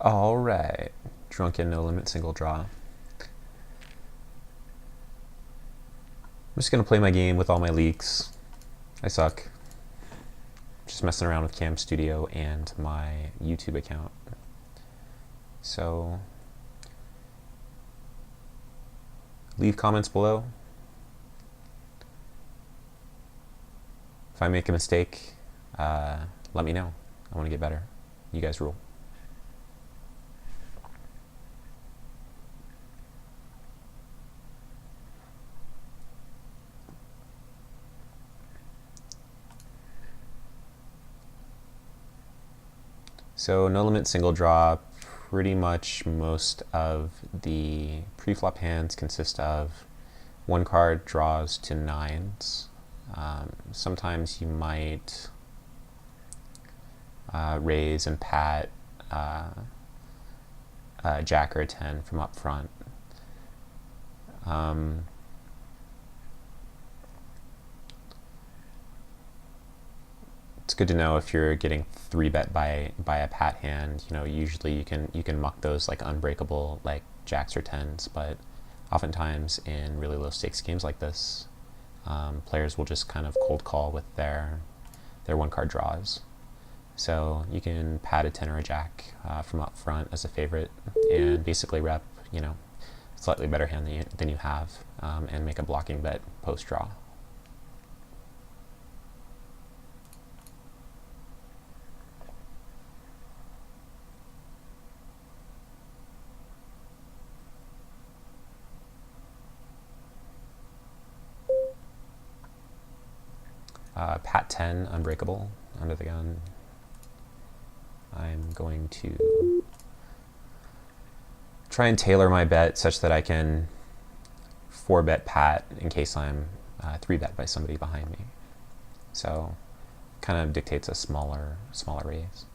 Alright, drunken no limit single draw. I'm just gonna play my game with all my leaks. I suck. Just messing around with Cam Studio and my YouTube account. So, leave comments below. If I make a mistake, let me know. I want to get better. You guys rule. So no limit single draw, pretty much most of the pre-flop hands consist of one card draws to nines. Sometimes you might raise and pat a jack or a 10 from up front. It's good to know if you're getting 3-bet by a pat hand. You know, usually you can muck those like unbreakable like jacks or 10s, but oftentimes in really low stakes games like this, players will just kind of cold call with their one card draws. So you can pat a 10 or a jack from up front as a favorite and basically rep, you know, slightly better hand than you have, and make a blocking bet post draw. Pat 10, unbreakable, under the gun. I'm going to try and tailor my bet such that I can 4-bet pat in case I'm 3-bet by somebody behind me. So kind of dictates a smaller raise.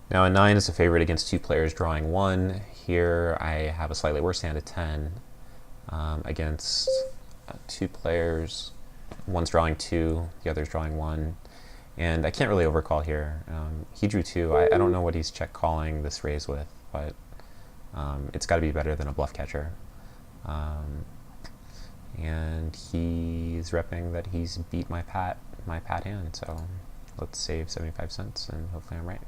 Now a 9 is a favorite against 2 players drawing 1. Here I have a slightly worse hand, a 10, against 2 players. One's drawing 2, the other's drawing 1. And I can't really overcall here. He drew 2. I don't know what he's check calling this raise with, but it's got to be better than a bluff catcher. And he's repping that he's beat my pat hand, so let's save 75 cents and hopefully I'm right.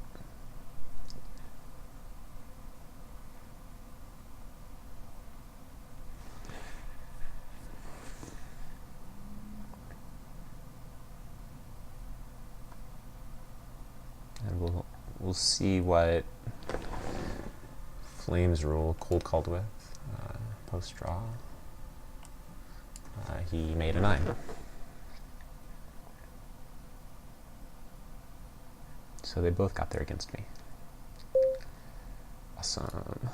And we'll see what Flames rule cold called with post draw. He made a 9. So they both got there against me. Awesome.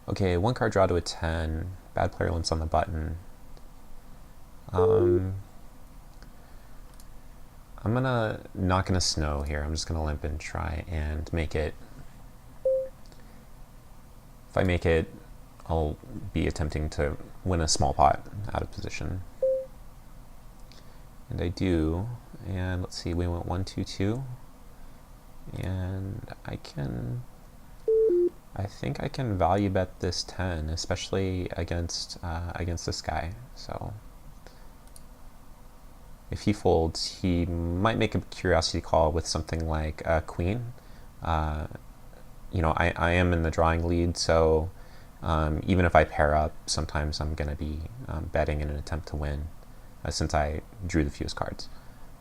Okay, 1 card draw to a 10. Bad player limps on the button. I'm not gonna snow here. I'm just gonna limp and try and make it. If I make it, I'll be attempting to win a small pot out of position. And I do. And let's see, we went 1, 2, 2. And I think I can value bet this 10, especially against this guy. So If he folds, he might make a curiosity call with something like a queen. Uh, I am in the drawing lead, so even if I pair up, sometimes I'm going to be betting in an attempt to win, since I drew the fewest cards.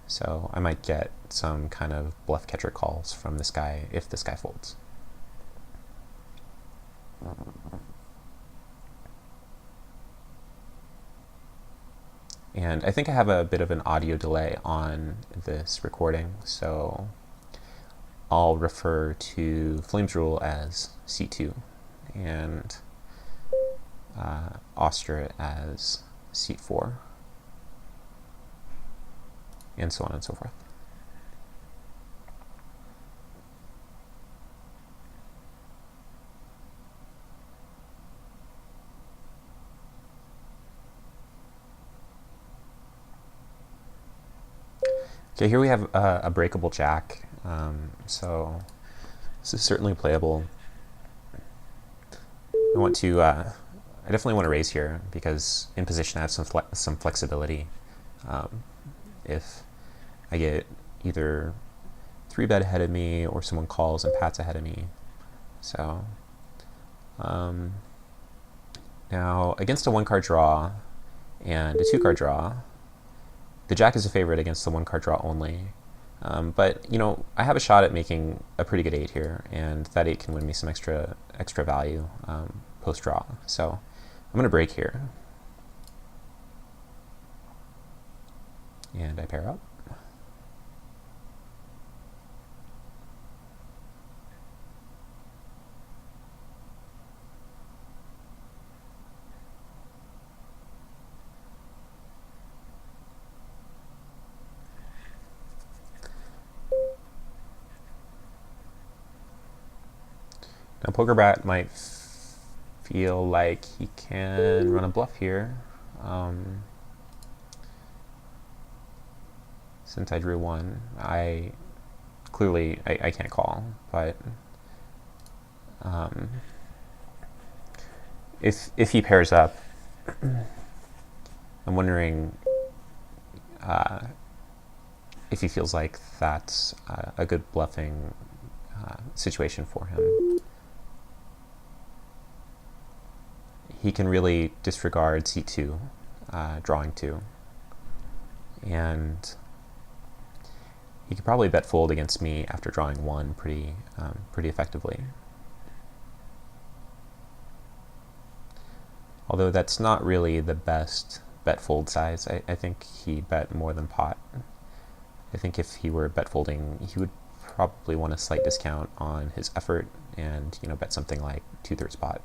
So I might get some kind of bluff catcher calls from this guy if this guy folds. And I think I have a bit of an audio delay on this recording, so I'll refer to Flame's rule as C2 and Oster as C4, and so on and so forth. Okay, here we have a breakable jack, so this is certainly playable. I definitely want to raise here because in position I have some flexibility. If I get either 3-bet ahead of me or someone calls and pats ahead of me. So now against a 1-card draw and a 2-card draw, the jack is a favorite against the 1-card draw only. But I have a shot at making a pretty good 8 here, and that 8 can win me some extra value post draw. So I'm going to break here, and I pair up. Now PokerBat might feel like he can run a bluff here. Since I drew 1, I can't call, but if he pairs up, I'm wondering if he feels like that's a good bluffing situation for him. He can really disregard C2, drawing 2, and he could probably bet fold against me after drawing 1 pretty effectively. Although that's not really the best bet fold size. I think he bet more than pot. I think if he were bet folding, he would probably want a slight discount on his effort and bet something like 2/3 pot.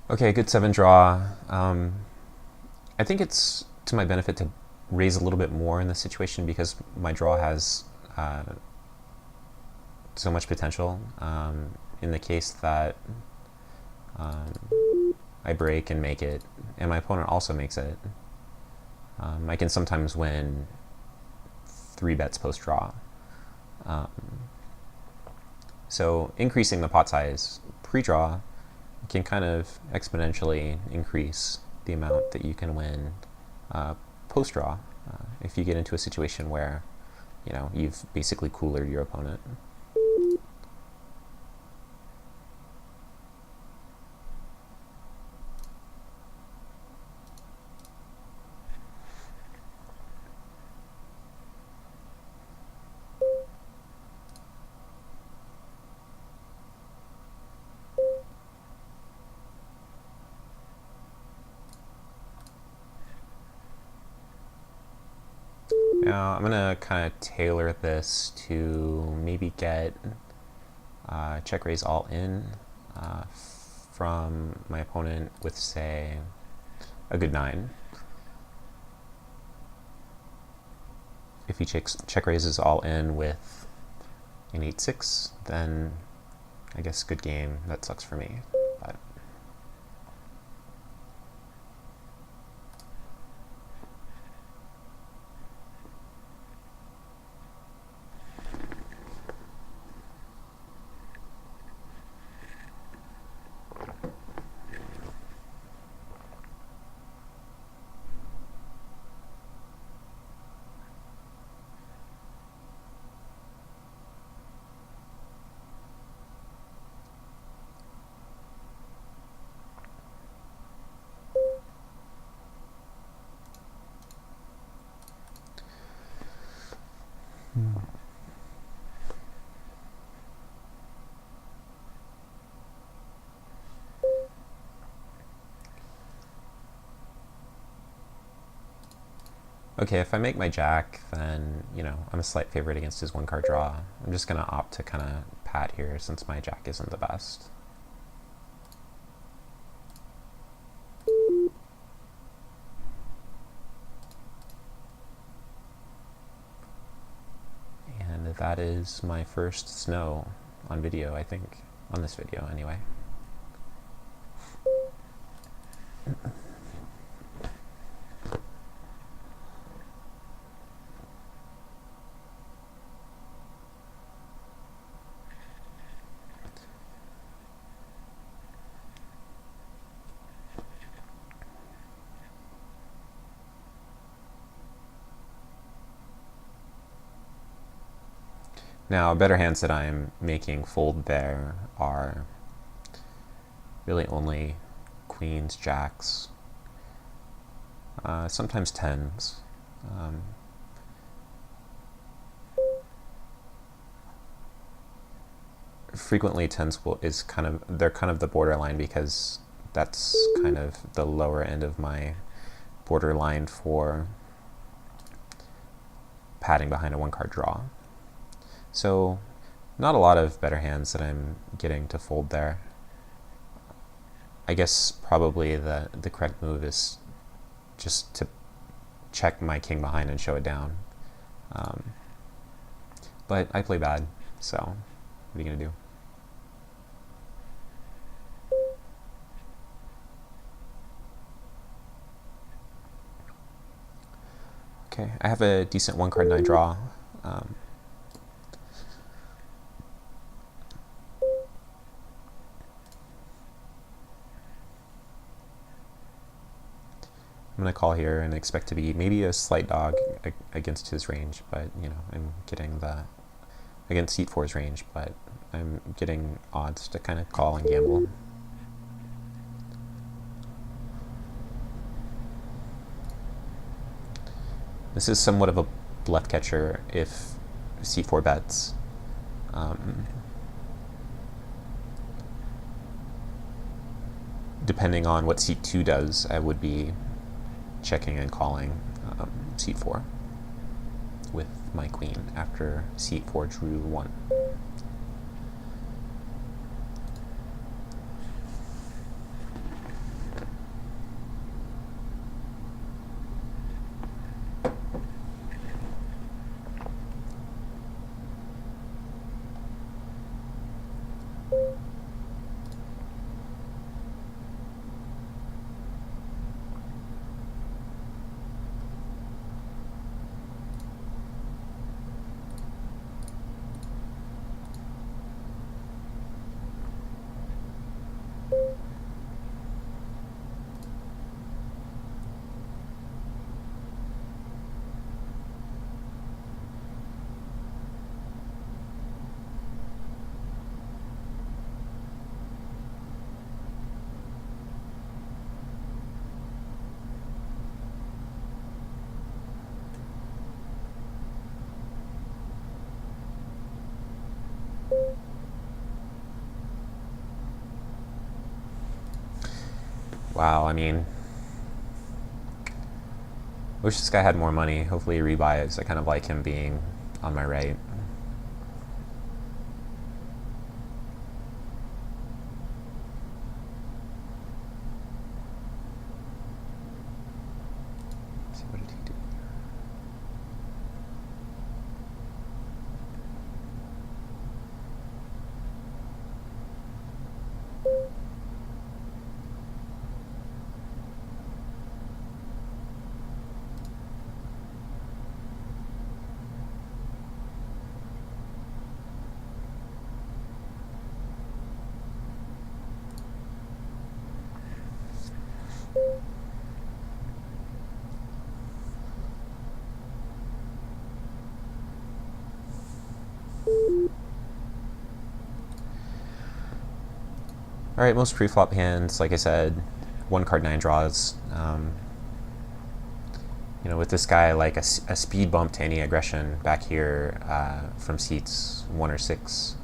Okay, good 7 draw. I think it's to my benefit to raise a little bit more in this situation because my draw has so much potential. In the case that I break and make it, and my opponent also makes it, I can sometimes win 3 bets post draw. So increasing the pot size pre-draw can kind of exponentially increase the amount that you can win post-draw. if you get into a situation where, you know, you've basically coolered your opponent. Now I'm gonna kind of tailor this to maybe get check raise all in from my opponent with, say, a good 9. If he check raises all in with an 8-6, then I guess good game. That sucks for me. But okay, if I make my jack, then, you know, I'm a slight favorite against his 1-card draw. I'm just gonna opt to kind of pat here since my jack isn't the best. And that is my first snow on video, I think. On this video, anyway. Now, better hands that I'm making fold there are really only queens, jacks, sometimes 10s. Frequently 10s they're kind of the borderline because that's kind of the lower end of my borderline for padding behind a 1-card draw. So not a lot of better hands that I'm getting to fold there. I guess probably the correct move is just to check my king behind and show it down. But I play bad, so what are you gonna do? Okay, I have a decent 1-card 9 draw. I'm going to call here and expect to be maybe a slight dog against his range, but, you know, I'm getting against seat 4's range, but I'm getting odds to kind of call and gamble. This is somewhat of a bluff catcher if c4 bets. Depending on what c2 does, I would be checking and calling c4 with my queen after c4 drew 1. Wow, I mean, wish this guy had more money. Hopefully he rebuys. I kind of like him being on my right. Let's see, what did he do? All right, most pre-flop hands, like I said, 1 card 9 draws. You know, with this guy, like a speed bump to any aggression back here from seats 1 or 6.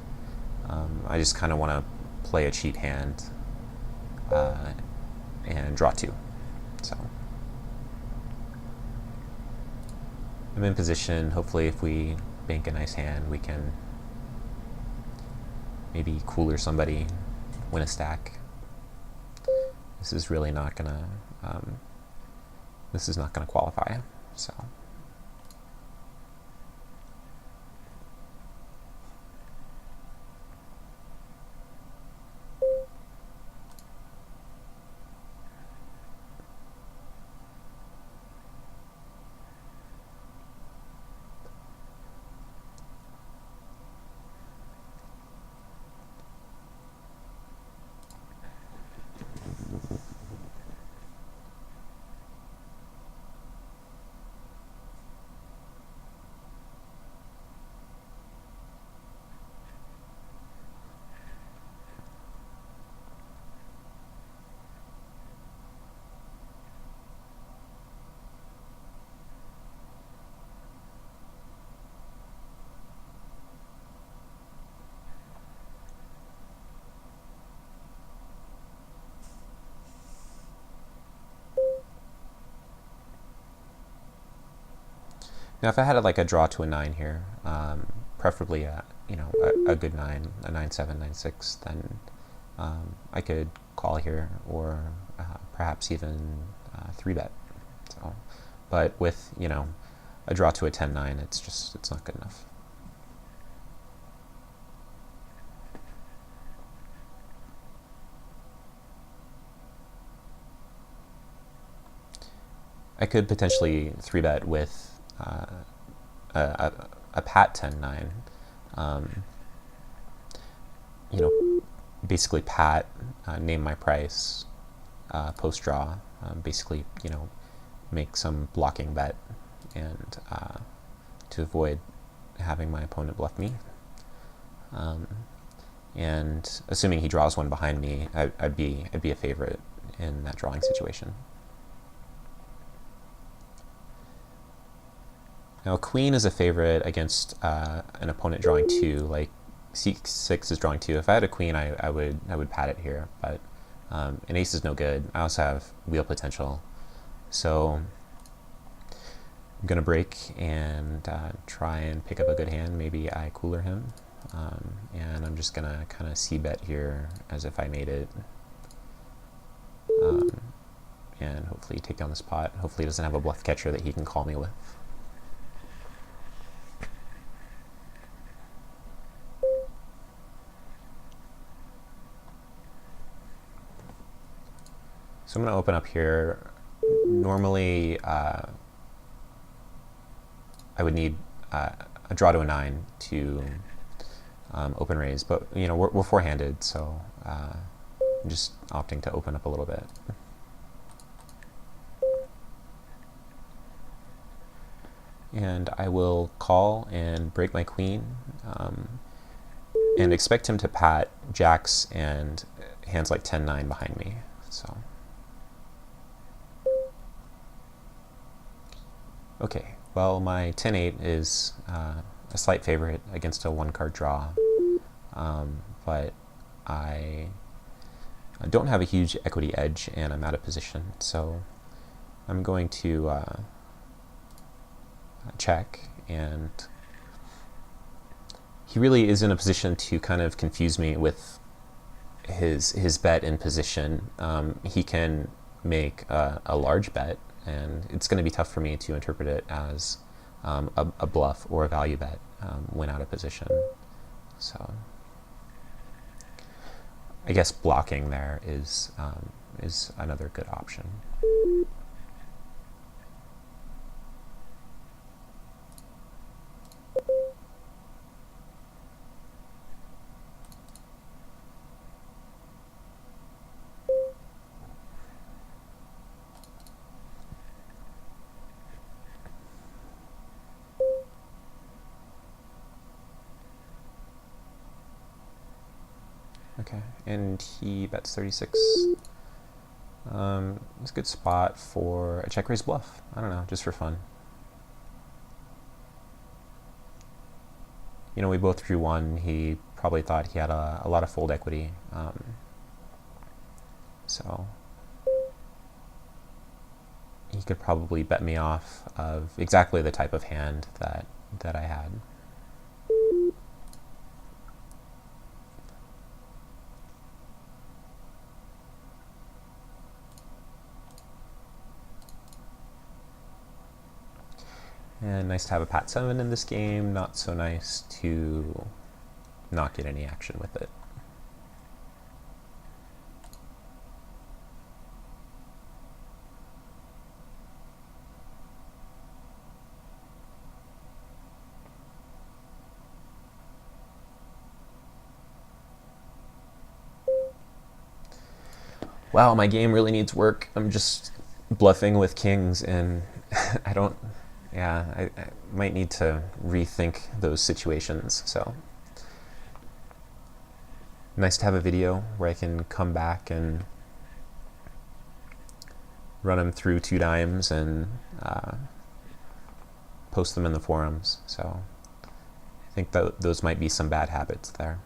I just kind of want to play a cheap hand and draw 2. So I'm in position. Hopefully, if we bank a nice hand, we can maybe cooler somebody, win a stack. This is really not gonna. This is not gonna qualify. So. Now, if I had like a draw to a 9 here, preferably a good 9, a 9-7, 9-6, then I could call here or perhaps even 3-bet. So, but with a draw to a 10-9, it's not good enough. I could potentially 3-bet with a pat 10-9. Basically pat, name my price, post draw, basically make some blocking bet, and to avoid having my opponent bluff me. And assuming he draws one behind me, I'd be a favorite in that drawing situation. Now, queen is a favorite against an opponent drawing 2. Like c6 is drawing 2. If I had a queen, I would pat it here. But an ace is no good. I also have wheel potential, so I'm gonna break and try and pick up a good hand. Maybe I cooler him, and I'm just gonna kind of c-bet here as if I made it, and hopefully take down this pot. Hopefully, he doesn't have a bluff catcher that he can call me with. So I'm going to open up here. Normally, I would need a draw to a 9 to open raise, but we're four-handed, so I'm just opting to open up a little bit. And I will call and break my queen, and expect him to pat jacks and hands like 10-9 behind me. So. Okay, well, my 10-8 is a slight favorite against a 1-card draw, but I I don't have a huge equity edge and I'm out of position, so I'm going to check, and he really is in a position to kind of confuse me with his bet in position. He can make a large bet, and it's going to be tough for me to interpret it as a bluff or a value bet when out of position. So I guess blocking there is another good option. Okay, and he bets 36. It's a good spot for a check raise bluff. I don't know, just for fun. You know, we both drew one. He probably thought he had a lot of fold equity. So he could probably bet me off of exactly the type of hand that I had. And nice to have a Pat 7 in this game, not so nice to not get any action with it. Wow, my game really needs work. I'm just bluffing with kings, and I might need to rethink those situations. So nice to have a video where I can come back and run them through 2 dimes and post them in the forums. So I think that those might be some bad habits there.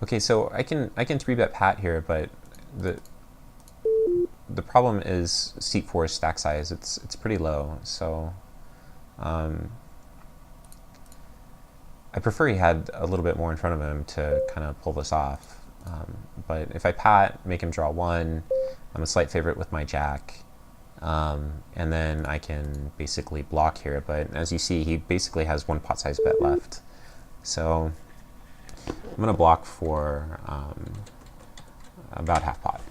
Okay, so I can 3-bet Pat here, but the problem is seat 4's stack size. It's pretty low, so I prefer he had a little bit more in front of him to kind of pull this off. But if I Pat, make him draw 1, I'm a slight favorite with my jack, and then I can basically block here. But as you see, he basically has 1 pot size bet left, so I'm going to block for about half pot.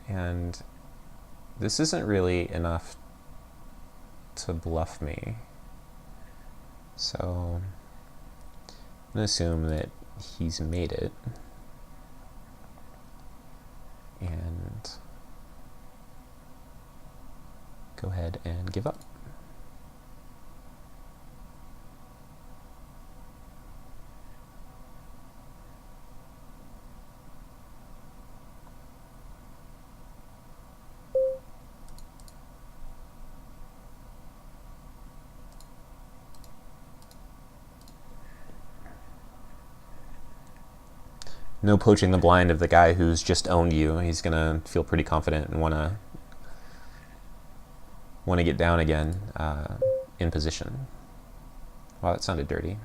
And this isn't really enough to bluff me. So I'm going to assume that he's made it. And go ahead and give up. No poaching the blind of the guy who's just owned you. He's gonna feel pretty confident and wanna get down again in position. Wow, that sounded dirty.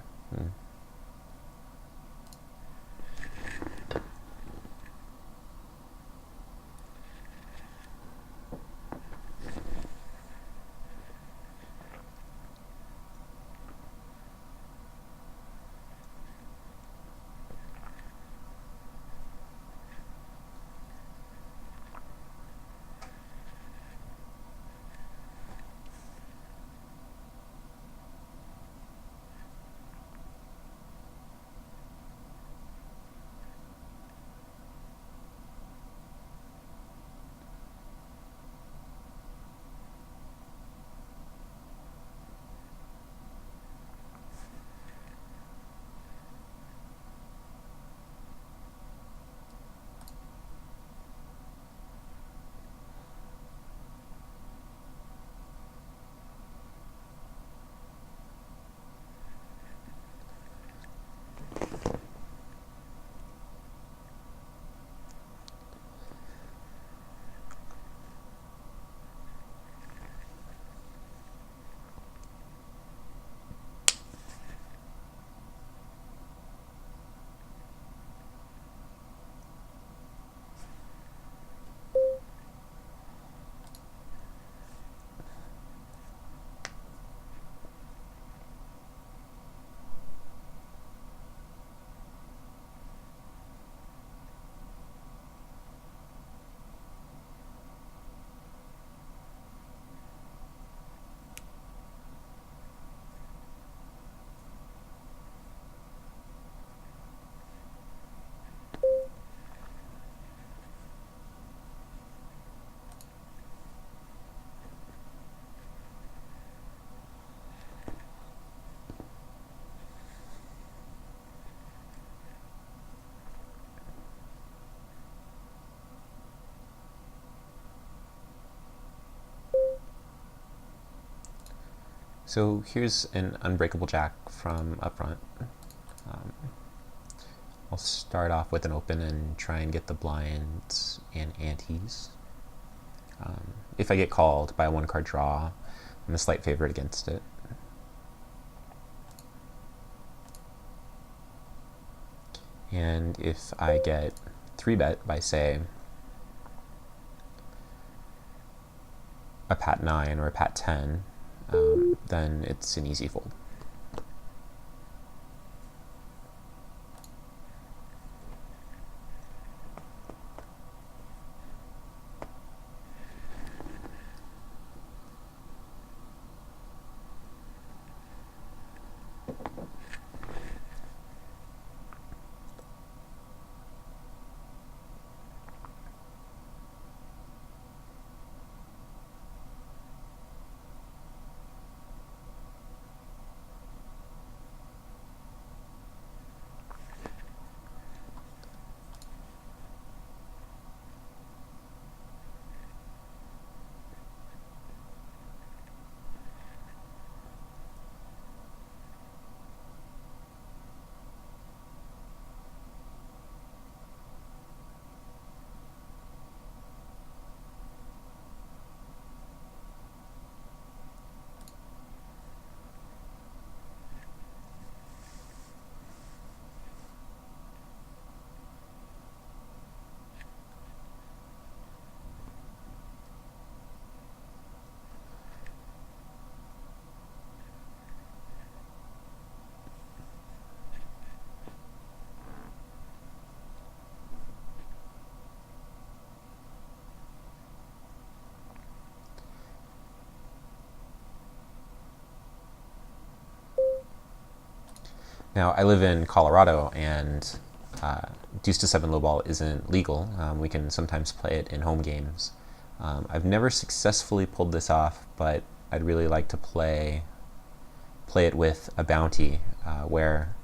So here's an unbreakable jack from up front. I'll start off with an open and try and get the blinds and antes. If I get called by a one card draw, I'm a slight favorite against it. And if I get 3-bet by, say, a pat 9 or a pat 10, then it's an easy fold. Now, I live in Colorado, and deuce to 7 lowball isn't legal. We can sometimes play it in home games. I've never successfully pulled this off, but I'd really like to play it with a bounty, where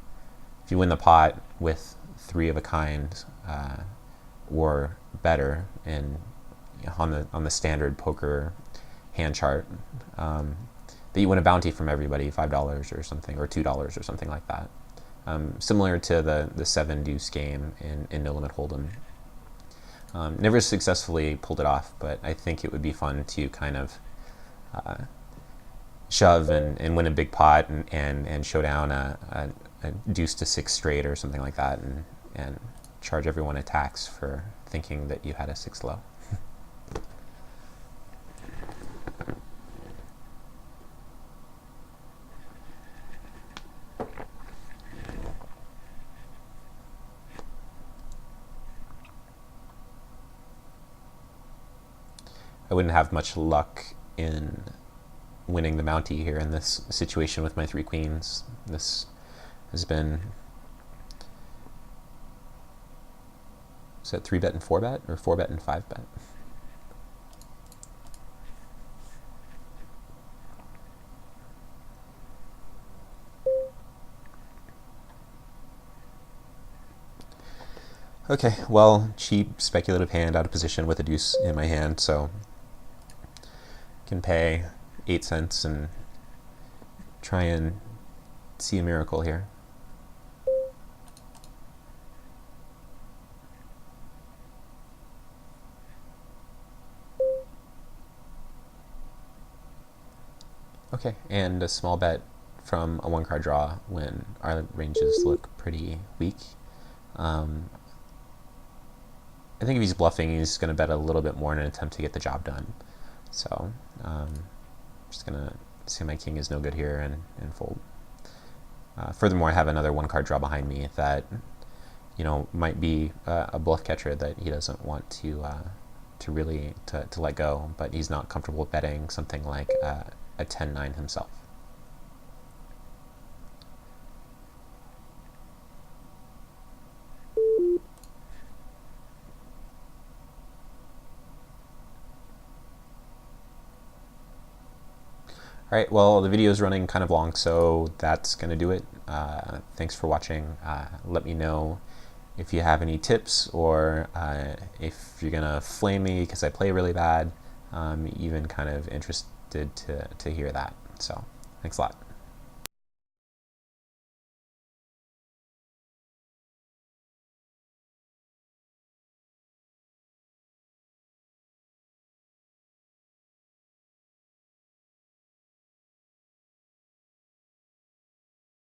if you win the pot with 3 of a kind or better, and on the standard poker hand chart, that you win a bounty from everybody, $5 or something, or $2 or something like that. Similar to the 7 deuce game in No Limit Hold'em. Never successfully pulled it off, but I think it would be fun to kind of shove and win a big pot and show down a deuce to 6 straight or something like that, and charge everyone a tax for thinking that you had a 6 low. I wouldn't have much luck in winning the bounty here in this situation with my 3 queens. This has been, is that 3-bet and 4-bet, or 4-bet and 5-bet? Okay, well, cheap speculative hand out of position with a deuce in my hand, so can pay 8 cents and try and see a miracle here. Okay, and a small bet from a 1 card draw when our ranges look pretty weak. I think if he's bluffing, he's going to bet a little bit more in an attempt to get the job done. So I'm just going to say my king is no good here and fold. Furthermore, I have another 1 card draw behind me that, you know, might be a bluff catcher that he doesn't want to really let go, but he's not comfortable betting something like a 10-9 himself. All right, well, the video is running kind of long, so that's going to do it. Thanks for watching. Let me know if you have any tips, or if you're going to flame me because I play really bad. I'm even kind of interested to hear that. So Thanks a lot.